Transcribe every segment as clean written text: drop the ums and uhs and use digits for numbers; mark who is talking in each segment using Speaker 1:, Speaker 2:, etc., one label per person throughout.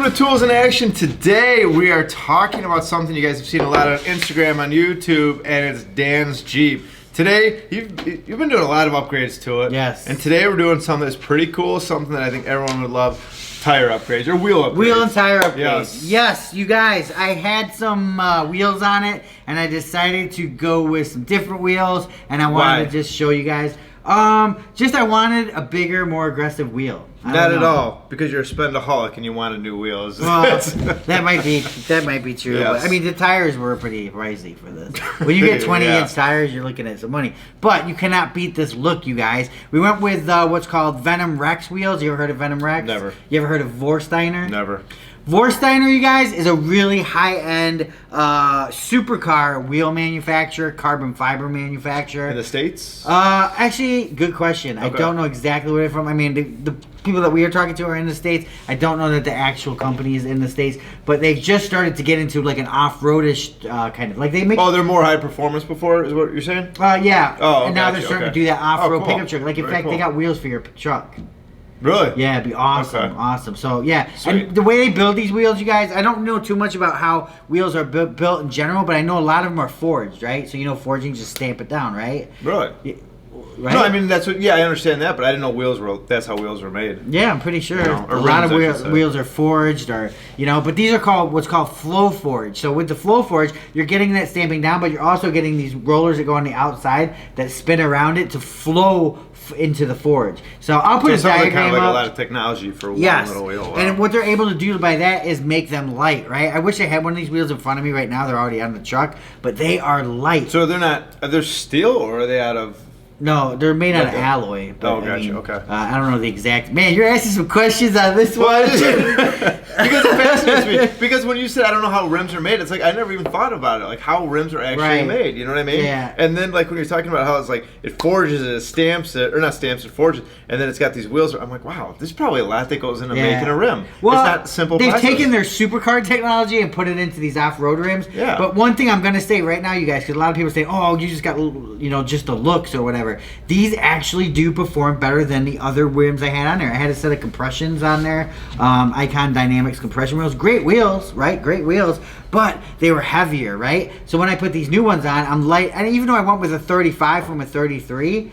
Speaker 1: Welcome to Tools in Action. Today we are talking about something you guys have seen a lot on Instagram, on YouTube, and it's Dan's Jeep. Today, you've been doing a lot of upgrades to it.
Speaker 2: Yes.
Speaker 1: And today we're doing something that's pretty cool, something that I think everyone would love. Tire upgrades, or wheel upgrades.
Speaker 2: Wheel and tire upgrades.
Speaker 1: Yes.
Speaker 2: Yes, you guys, I had some wheels on it, and I decided to go with some different wheels, and I wanted to just show you guys. I wanted a bigger, more aggressive wheel.
Speaker 1: Not at all, because you're a spendaholic and you wanted new wheels.
Speaker 2: Well, that might be true.
Speaker 1: Yes.
Speaker 2: But, I mean, the tires were pretty pricey for this. When you get 20-inch tires, you're looking at some money. But you cannot beat this look, you guys. We went with what's called VENOMREX wheels. You ever heard of VENOMREX?
Speaker 1: Never.
Speaker 2: You ever heard of Vorsteiner?
Speaker 1: Never.
Speaker 2: Vorsteiner, you guys, is a really high-end supercar wheel manufacturer, carbon fiber manufacturer.
Speaker 1: In the States?
Speaker 2: Actually, good question.
Speaker 1: Okay.
Speaker 2: I don't know exactly where they're from. I mean, the people that we are talking to are in the States. I don't know that the actual company is in the States, but they've just started to get into like an off-roadish kind of, like they make.
Speaker 1: Oh, they're more high performance before, is what you're saying?
Speaker 2: Yeah.
Speaker 1: Oh,
Speaker 2: and now
Speaker 1: gotcha,
Speaker 2: they're starting
Speaker 1: okay.
Speaker 2: to do that off-road
Speaker 1: Oh, cool.
Speaker 2: pickup truck. Like, in
Speaker 1: Very
Speaker 2: fact,
Speaker 1: cool.
Speaker 2: they got wheels for your truck.
Speaker 1: Really?
Speaker 2: Yeah, it'd be awesome.
Speaker 1: Okay.
Speaker 2: Awesome. So, yeah.
Speaker 1: Sweet.
Speaker 2: And the way they build these wheels, you guys, I don't know too much about how wheels are built in general, but I know a lot of them are forged, right? So, you know, forging, just stamp it down, right?
Speaker 1: Really?
Speaker 2: Right?
Speaker 1: No, I mean, that's what, yeah, I understand that, but I didn't know that's how wheels were made.
Speaker 2: Yeah, I'm pretty sure.
Speaker 1: You know, or
Speaker 2: a lot of
Speaker 1: rims, I should say.
Speaker 2: wheels are forged, or but these are called what's called flow forge. So with the flow forge, you're getting that stamping down, but you're also getting these rollers that go on the outside that spin around it to flow into the forge. So I'll put a diagram
Speaker 1: kind of like
Speaker 2: up.
Speaker 1: a lot of technology for one
Speaker 2: Yes,
Speaker 1: little wheel. Wow.
Speaker 2: and what they're able to do by that is make them light, right? I wish I had one of these wheels in front of me right now. They're already on the truck, but they are light.
Speaker 1: So are they steel or are they out of?
Speaker 2: No, they're made out of alloy. But,
Speaker 1: Oh, gotcha. Okay.
Speaker 2: I don't know the exact. Man, you're asking some questions on this one.
Speaker 1: Because it fascinates me. Because when you said I don't know how rims are made, it's like I never even thought about it, like how rims are actually made. You know what I mean?
Speaker 2: Yeah.
Speaker 1: And then like when you're talking about how it's like it forges it, stamps it, or not stamps it, forges, and then it's got these wheels. I'm like, wow, there's probably a lot that goes into making a rim.
Speaker 2: Well,
Speaker 1: it's not simple.
Speaker 2: They've
Speaker 1: process.
Speaker 2: taken their supercar technology and put it into these off-road rims.
Speaker 1: Yeah.
Speaker 2: But one thing I'm gonna say right now, you guys, because a lot of people say, "Oh, you just got just the looks or whatever." These actually do perform better than the other rims I had on there. I had a set of compressions on there, Icon Dynamics compression wheels. Great wheels, right? Great wheels, but they were heavier, right? So when I put these new ones on, I'm light. And even though I went with a 35 from a 33,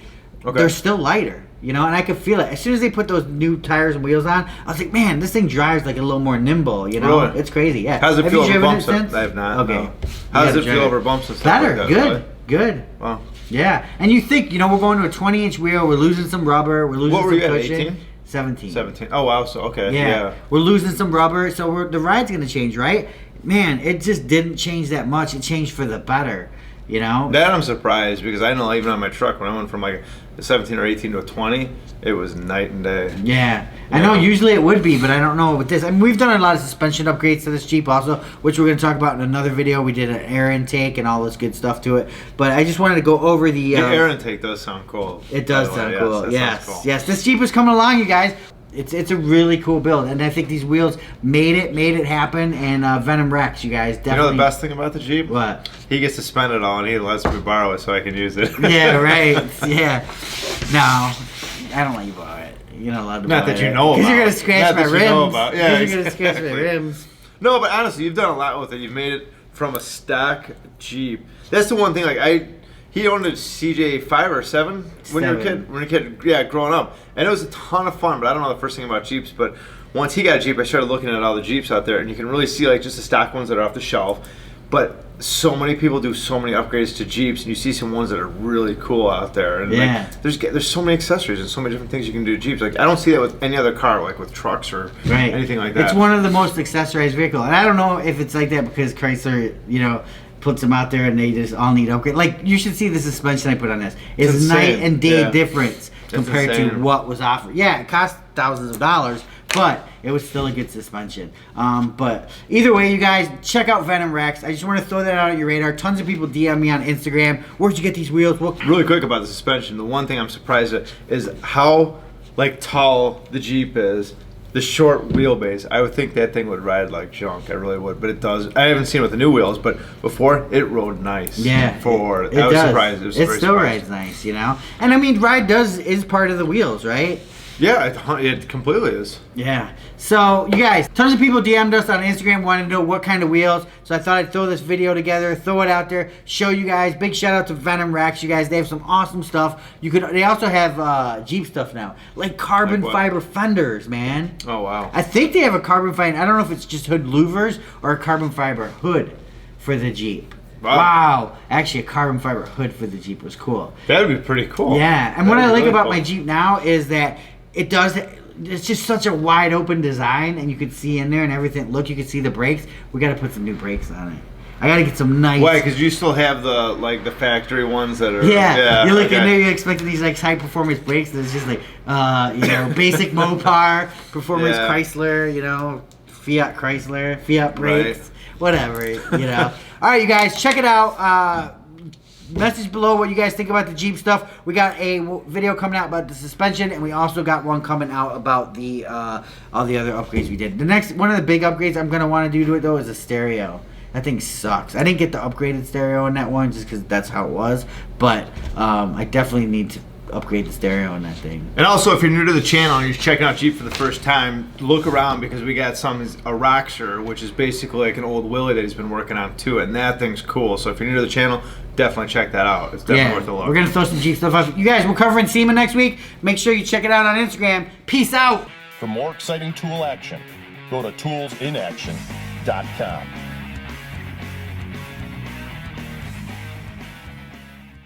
Speaker 2: they're still lighter. And I could feel it. As soon as they put those new tires and wheels on, I was like, man, this thing drives like a little more nimble,
Speaker 1: Really?
Speaker 2: It's crazy, yeah.
Speaker 1: How does it feel over bumps?
Speaker 2: Since?
Speaker 1: I have not.
Speaker 2: Okay.
Speaker 1: No. How does it feel over bumps and stuff
Speaker 2: Better,
Speaker 1: like that?
Speaker 2: good,
Speaker 1: Really?
Speaker 2: good.
Speaker 1: Wow.
Speaker 2: Yeah, and you think, we're going to a 20-inch wheel, we're losing some rubber, we're losing
Speaker 1: What were
Speaker 2: some
Speaker 1: you at,
Speaker 2: cushion.
Speaker 1: 18?
Speaker 2: 17.
Speaker 1: 17. Oh, wow. So, okay.
Speaker 2: Yeah. We're losing some rubber, so the ride's going to change, right? Man, it just didn't change that much. It changed for the better,
Speaker 1: That I'm surprised, because I know even on my truck, when I went from like a 17 or 18 to a 20, it was night and day.
Speaker 2: Yeah. I know usually it would be, but I don't know with this. I mean, we've done a lot of suspension upgrades to this Jeep also, which we're going to talk about in another video. We did an air intake and all this good stuff to it. But I just wanted to go over the...
Speaker 1: The air intake does sound cool.
Speaker 2: It does sound cool.
Speaker 1: Yes, cool.
Speaker 2: Yes. This Jeep is coming along, you guys. It's a really cool build, and I think these wheels made it happen. And VENOMREX, you guys, definitely.
Speaker 1: You know the best thing about the Jeep?
Speaker 2: What?
Speaker 1: He gets to spend it all, and he lets me borrow it so I can use it.
Speaker 2: Yeah, right. Yeah. No, I don't let you borrow it. You're not allowed to borrow it.
Speaker 1: Not that you know about.
Speaker 2: Because you're gonna scratch my rims.
Speaker 1: Yeah,
Speaker 2: you're gonna scratch my rims.
Speaker 1: No, but honestly, you've done a lot with it. You've made it from a stock Jeep. That's the one thing. Like he owned a CJ5 or 7 when you were a kid. Yeah, growing up, and it was a ton of fun. But I don't know the first thing about Jeeps. But once he got a Jeep, I started looking at all the Jeeps out there, and you can really see like just the stock ones that are off the shelf. But so many people do so many upgrades to Jeeps, and you see some ones that are really cool out there. And like, there's so many accessories and so many different things you can do to Jeeps. Like I don't see that with any other car, like with trucks or anything like that.
Speaker 2: It's one of the most accessorized vehicles, and I don't know if it's like that because Chrysler, puts them out there and they just all need upgrade. Like you should see the suspension I put on this. It's night and day difference compared to what was offered. Yeah, it cost thousands of dollars, but it was still a good suspension. But either way, you guys, check out VENOMREX. I just want to throw that out at your radar. Tons of people DM me on Instagram. Where'd you get these wheels?
Speaker 1: Really quick about the suspension, the one thing I'm surprised at is how tall the Jeep is. The short wheelbase, I would think that thing would ride like junk. I really would, but it does. I haven't seen it with the new wheels, but before it rode nice.
Speaker 2: Yeah,
Speaker 1: I was surprised.
Speaker 2: It still rides nice, And I mean, ride is part of the wheels, right?
Speaker 1: Yeah, it completely is.
Speaker 2: Yeah. So, you guys, tons of people DM'd us on Instagram wanting to know what kind of wheels. So I thought I'd throw this video together, throw it out there, show you guys. Big shout out to VENOMREX. You guys, they have some awesome stuff. They also have Jeep stuff now, like carbon fiber fenders, man.
Speaker 1: Oh wow.
Speaker 2: I think they have a carbon fiber. I don't know if it's just hood louvers or a carbon fiber hood for the Jeep. Wow. Actually, a carbon fiber hood for the Jeep was cool.
Speaker 1: That'd be pretty cool.
Speaker 2: Yeah. And what I like about my Jeep now is that it's just such a wide open design, and you can see in there and everything. Look, you can see the brakes. We got to put some new brakes on it. I got to get some nice.
Speaker 1: Why? Because you still have the factory ones that are.
Speaker 2: Yeah. You look in there, you're expecting these like high performance brakes. And it's just like basic Mopar, performance Chrysler, Fiat Chrysler, Fiat brakes, whatever. All right, you guys, check it out. Message below what you guys think about the Jeep stuff. We got a video coming out about the suspension, and we also got one coming out about the all the other upgrades we did. The next one of the big upgrades I'm gonna want to do to it though is a stereo. That thing sucks. I didn't get the upgraded stereo in that one just because that's how it was, but I definitely need to upgrade the stereo in that thing.
Speaker 1: And also, if you're new to the channel and you're checking out Jeep for the first time, look around because we got a Roxer, which is basically like an old Willie that he's been working on too, and that thing's cool. So if you're new to the channel, definitely check that out. It's definitely worth a look.
Speaker 2: We're gonna throw some Jeep stuff up. You guys, we're covering SEMA next week. Make sure you check it out on Instagram. Peace out.
Speaker 3: For more exciting tool action, go to toolsinaction.com.